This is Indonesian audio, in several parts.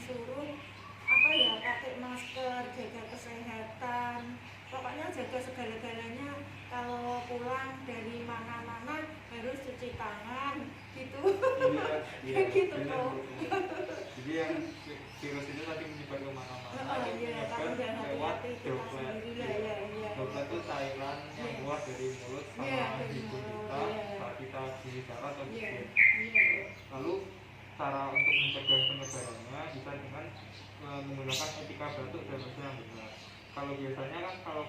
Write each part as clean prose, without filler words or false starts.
disuruh apa ya, pakai masker, jaga kesehatan, pokoknya jaga segala-galanya. Kalau pulang dari mana-mana harus cuci tangan gitu. Iya, Gitu benar kok. Bu. Jadi yang virus itu tadi menyebar kemana-mana, Oh itu iya, menyebar kalau nggak lewat hati-hati kita droplet. sendiri lah ya. Iya. Droplet itu cairan yang Yes. keluar dari mulut sama Iya, dari hidung mulut, kita iya. saat kita berbicara atau Iya. bersin. Iya. Lalu cara untuk mencegah penyebarannya bisa dengan menggunakan etika batuk dan bersin yang benar. Kalau biasanya kan kalau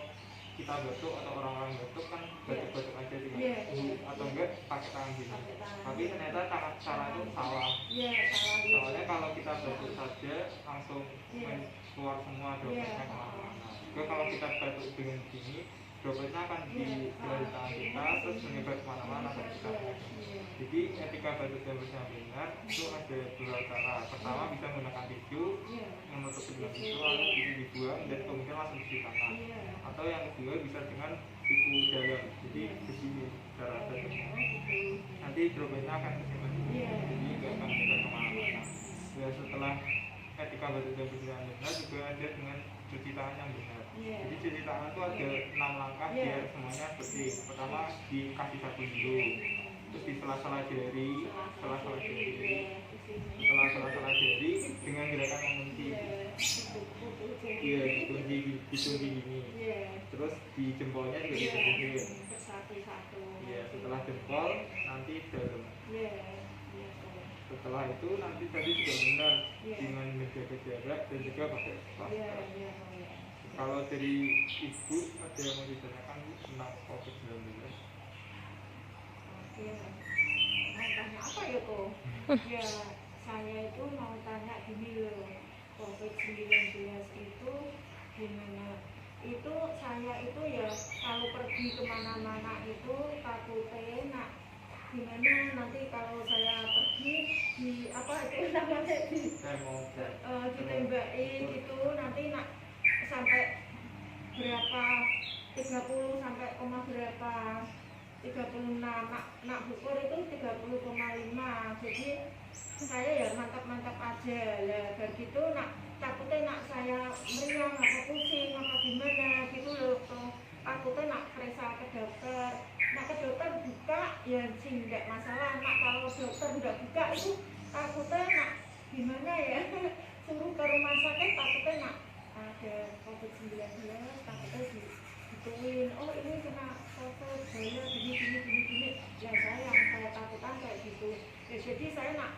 kita batuk atau orang-orang batuk kan batuk-batuk aja dengan atau enggak pakai tangan gini. Tapi ternyata cara itu salah. Soalnya kalau kita batuk saja langsung keluar semua dropletnya kemana-mana. Juga kalau kita batuk dengan gini, dropletnya akan di tangan kita terus menyebar kemana-mana ke kita. Jadi etika batuk dan bersin yang benar itu ada dua cara. Pertama bisa menggunakan tisu, menutup dengan tisu lalu tisu dibuang dan kemudian langsung cuci tangan. Atau yang kedua bisa dengan siku dalam, jadi begini cara batuknya. Nanti dropletnya akan kesini, jadi nggak akan menyebar kemana-mana. Ya setelah etika batuk dan bersin yang benar juga ada dengan cuci tangan yang benar. Jadi cuci tangan itu ada 6 langkah biar semuanya bersih. Pertama dikasih sabun dulu, terus di sela-sela jari, setelah sela-sela jari dengan gerakan mengunci. Iya, dikunci gini. Terus di jempolnya juga dikunci. Iya, setelah jempol nanti dalam. Setelah itu nanti tadi juga benar dengan menjaga jarak dan juga pakai masker. Kalau dari ibu ada yang mau ditanyakan tentang COVID-19? Iya. Mau tanya apa ya kok? Ya saya itu mau tanya gini loh, COVID-19 itu gimana? Itu saya itu ya kalau pergi kemana-mana itu takutnya nak gimana nanti kalau saya pergi di apa itu namanya ditembakin gitu, nanti nak sampai berapa 30 sampai koma berapa 36 nak bukur itu 30,5. Jadi saya ya mantap-mantap aja lah begitu. Nak takutnya nak saya meriang apa pusing apa gimana gitu loh, takutnya nak periksa ke dokter. Nak ke dokter buka ya sih enggak masalah. Nak kalau dokter enggak buka itu takutnya nak gimana ya suruh ke rumah sakit, takutnya nak ada COVID-19, takutnya gituin, oh ini kena COVID, saya gini ya saya takutkan kayak gitu ya. Jadi saya nak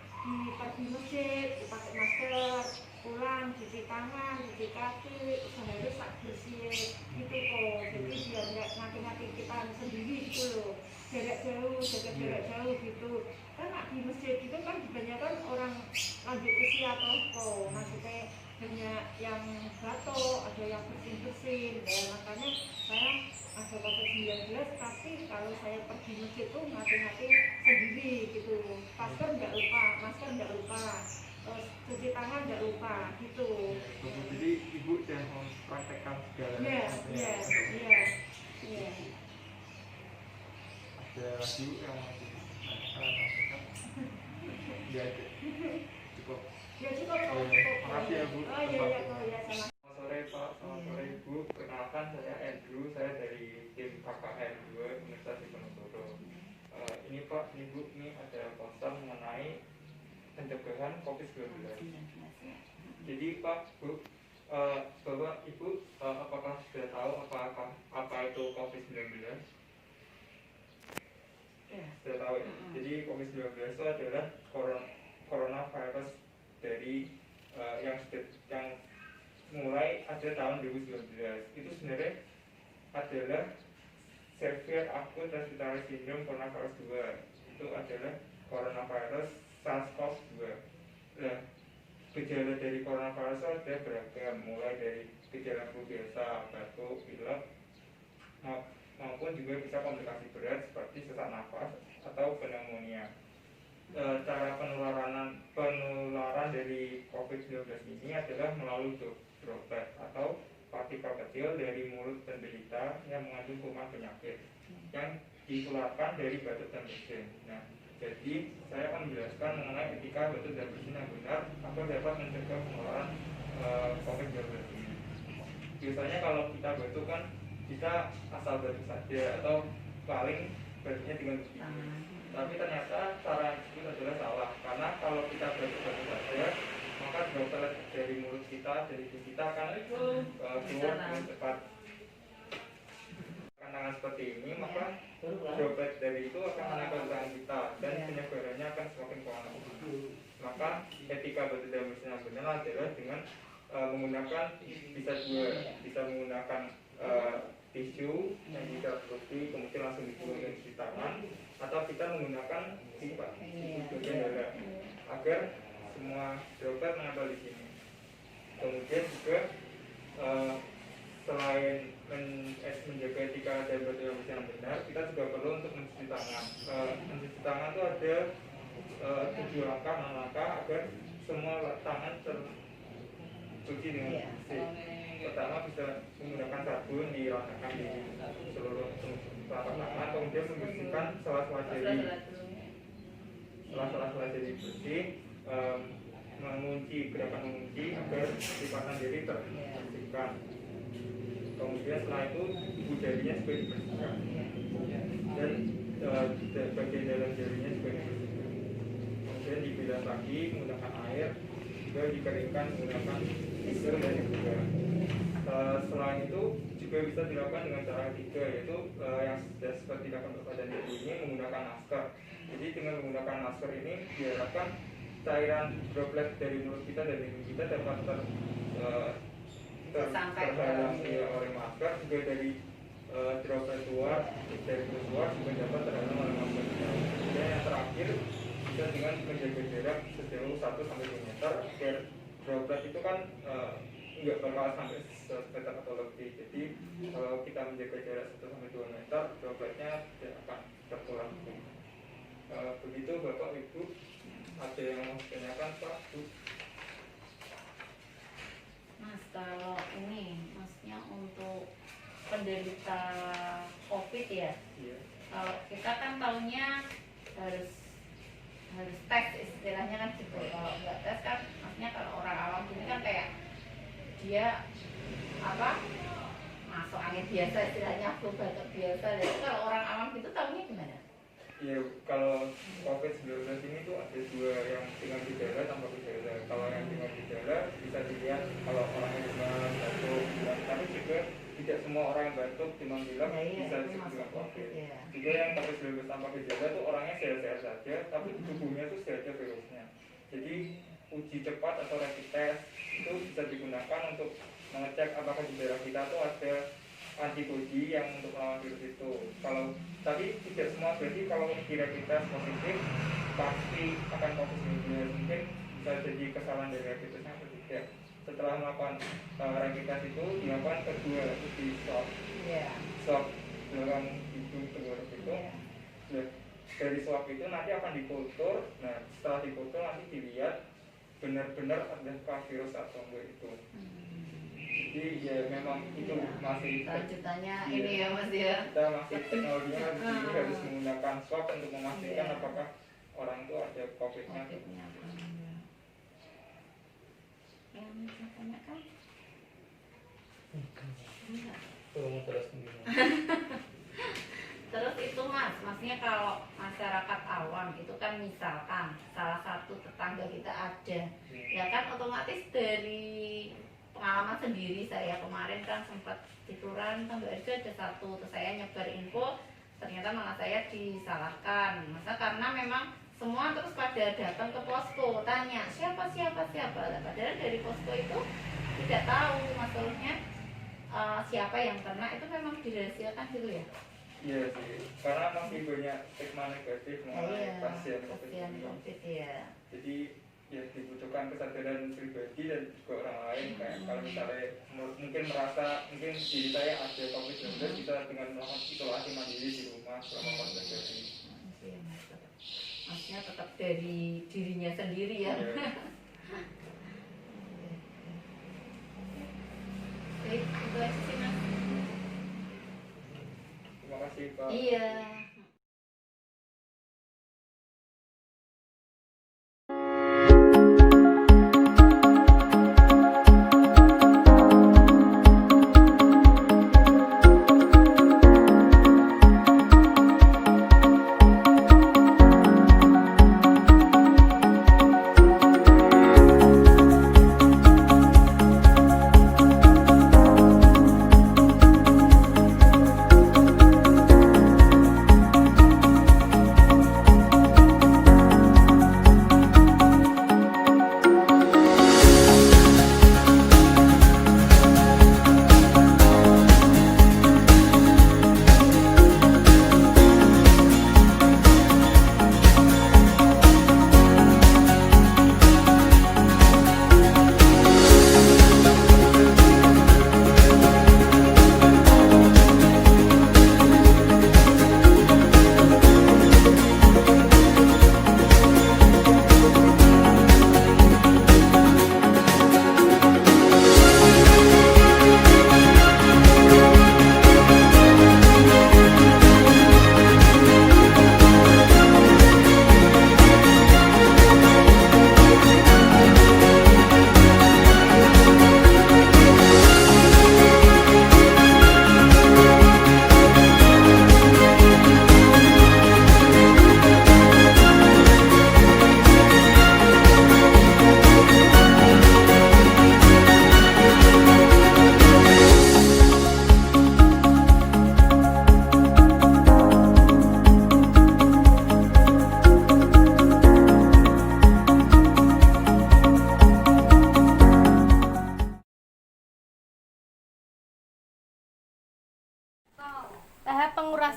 pergi masjid pakai masker, pulang cuci tangan, cuci kaki, harus tak bersih gitu kok. Jadi biar nggak ngaki-ngaki kita sendiri gitu loh, jarak jauh, jaga jarak jauh gitu. Kan nak di masjid itu kan kebanyakan orang lanjut usia atau maksudnya banyak yang batuk, ada yang bersin-bersin, ya makanya saya ada COVID-19. Tapi kalau saya pergi masjid tuh hati-hati sendiri gitu, masker nggak lupa, terus cuci tangan nggak lupa gitu. Jadi ibu sudah mempraktekkan segala Ada lagi yang mau ditanyakan? Tidak ada. Cukup. Ya cukup. Makasih ya Bu. Oh iya sama. Selamat sore Pak, selamat sore Ibu. Perkenalkan saya Andrew, saya dari tim KKN 2 Universitas Diponegoro. Ini Pak, Ibu, ini ada poster mengenai pencegahan COVID-19. Jadi Pak, Bu, Bapak, Ibu, apakah sudah tahu apa itu COVID-19? Sudah tahu ya? Jadi COVID-19 itu adalah coronavirus dari yang mulai ada tahun 2019. Itu sebenarnya adalah Severe Acute Respiratory Syndrome Coronavirus 2. Itu adalah coronavirus SARS-CoV-2. Nah, gejala dari coronavirus ada beragam, mulai dari gejala flu biasa, batuk, pilek, maupun juga bisa komplikasi berat seperti sesak nafas atau pneumonia. Cara penularan dari COVID-19 ini adalah melalui droplet atau partikel kecil dari mulut penderita yang mengandung kuman penyakit yang ditularkan dari batuk dan bersin. Nah, Jadi saya akan menjelaskan mengenai etika batuk dan bersin yang benar agar dapat mencegah penularan COVID-19 ini. Biasanya kalau kita batuk kan kita asal batuk saja atau paling batuknya dengan begini. Tapi ternyata cara itu adalah salah, karena kalau kita batuk-batuk saja maka droplet dari mulut kita, dari hidung kita akan keluar dengan cepat. Tangan seperti ini, maka droplet dari itu akan menempel di tangan kita dan penyebarannya akan semakin panas. Maka etika batuk dan bersin yang benar adalah dengan menggunakan bisa menggunakan tisu yang bisa putih kemudian langsung dibuang di tangan, atau kita menggunakan tisu bagian dada agar semua droplet menempel di sini. Kemudian juga selain menjaga etika dan batuk dan bersin yang benar, kita juga perlu untuk mencuci tangan. Mencuci tangan itu ada 7 langkah, 6 langkah agar semua tangan tercuci dengan bersih. Pertama bisa menggunakan sabun diratakan di seluruh telapak tangan, kemudian membersihkan sela-sela jari. Sela-sela jari bersih, gerakan mengunci agar lipatan jari terbersihkan. Kemudian setelah itu ibu jarinya juga dibersihkan dan bagian dalam jarinya juga dibersihkan. Kemudian dibilas lagi menggunakan air, juga dikeringkan menggunakan tisu dan juga. Selain itu juga bisa dilakukan dengan cara ketiga, yaitu yang sudah seperti dilakukan pada ini menggunakan masker. Jadi dengan menggunakan masker ini diharapkan cairan droplet dari mulut kita dan hidung kita dapat terhalang oleh masker, juga dari droplet luar dari luar juga dapat terhalang oleh masker. Dan yang terakhir bisa dengan menjaga jarak sejauh 1-2 meter agar droplet itu kan nggak bakal sampai 1 meter atau lebih. Jadi kalau kita menjaga jarak 1-2 meter, dropletnya tidak akan tertular. Begitu Bapak Ibu, ada yang mau ditanyakan Pak Bu? Mas, kalau ini maksudnya untuk penderita COVID ya, Iya. kalau kita kan tahunya harus tes istilahnya kan gitu. Kalau nggak tes kan, maksudnya kalau orang awam ini kan kayak dia masuk angin biasa istilahnya, flu batuk biasa. Jadi kalau orang awam gitu tahunya gimana? Ya, kalau COVID-19 ini tuh ada 2, yang dengan gejala tanpa gejala. Kalau yang dengan gejala bisa dilihat kalau orangnya demam, batuk, tapi juga tidak semua orang yang batuk, demam, bilang bisa disebut dengan COVID. Juga yang COVID-19 tanpa gejala tuh orangnya sehat-sehat saja, tapi tubuhnya tuh sudah ada virusnya. Jadi uji cepat atau rapid test itu bisa digunakan untuk mengecek apakah di darah kita tuh ada antibodi yang untuk melawan virus itu. Kalau tapi tidak semua, berarti kalau di rapid test positif pasti akan COVID-19. Mungkin bisa jadi kesalahan dari rapid testnya atau tidak. Setelah melakukan rapid test itu dilakukan kedua, itu di swab dalam hidung tenggorokan itu. Nah, dari swab itu nanti akan dikultur. Nah, setelah dikultur nanti dilihat benar-benar adakah virus atau enggak itu. Jadi ya memang itu masih lanjutannya ini ya Mas ya. Kita masih teknologinya harus menggunakan swab untuk memastikan apakah orang itu ada COVID-nya. Yang saya tanyakan? Tolong terus sendiri. Terus itu Mas, maksudnya kalau masyarakat awam itu kan misalkan salah satu tetangga kita ada, ya kan otomatis dari pengalaman sendiri saya kemarin kan sempat tituran Tambak Harjo ada satu, terus saya nyebar info, ternyata malah saya disalahkan. Masa karena memang semua terus pada datang ke posko tanya siapa, padahal dari posko itu tidak tahu maksudnya siapa yang kena, itu memang dirahasiakan gitu ya. Iya sih, karena masih banyak stigma negatif mengenai pasien COVID ya. Jadi ya dibutuhkan kesadaran pribadi dan juga orang lain. Kayak kalau misalnya mungkin merasa mungkin diri saya ada COVID-19, bisa dengan melakukan isolasi mandiri di rumah selama 14 hari. Maksudnya tetap dari dirinya sendiri ya. Baik, itu aja sih Mas. Terima kasih Pak. Iya.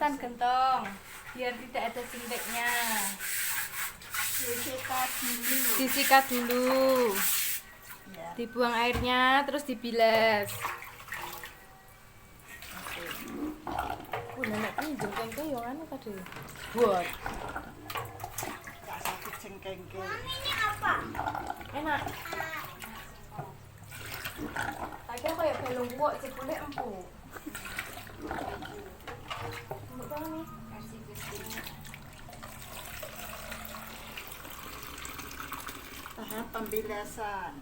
pemanasan gentong biar tidak ada sinteknya. Disikat dulu. Dibuang airnya terus dibilas. Nenek ini jengkengke yo anu tadi. Buat. Gak sakit jengkengke. Enak. Tadi kayak balung buat jebule empuk. Empuk banget nih. Tahap pembilasan.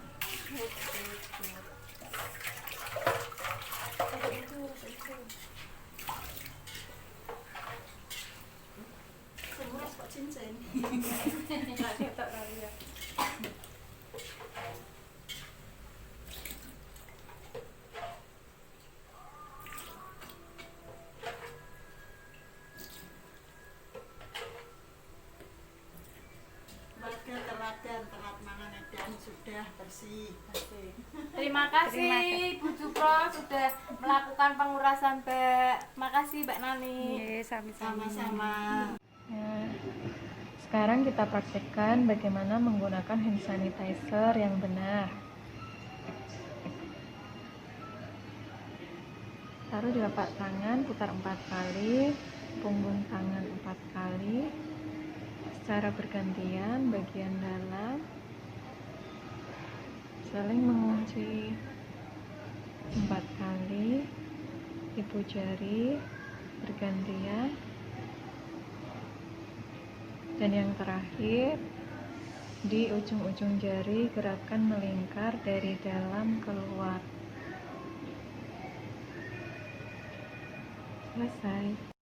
Semua kok cincin. Enggak ketok kali ya. Warga teladan telat mangan edan sudah bersih. Terima kasih Bu Supro sudah melakukan pengurasan bak. Makasih Mbak Nani. Sama-sama. Nah, sekarang kita praktekkan bagaimana menggunakan hand sanitizer yang benar. Taruh di telapak tangan, putar 4 kali, punggung tangan 4 kali, secara bergantian bagian dalam, saling mengunci 4 kali, ibu jari bergantian. Dan yang terakhir, di ujung-ujung jari gerakan melingkar dari dalam keluar. Selesai.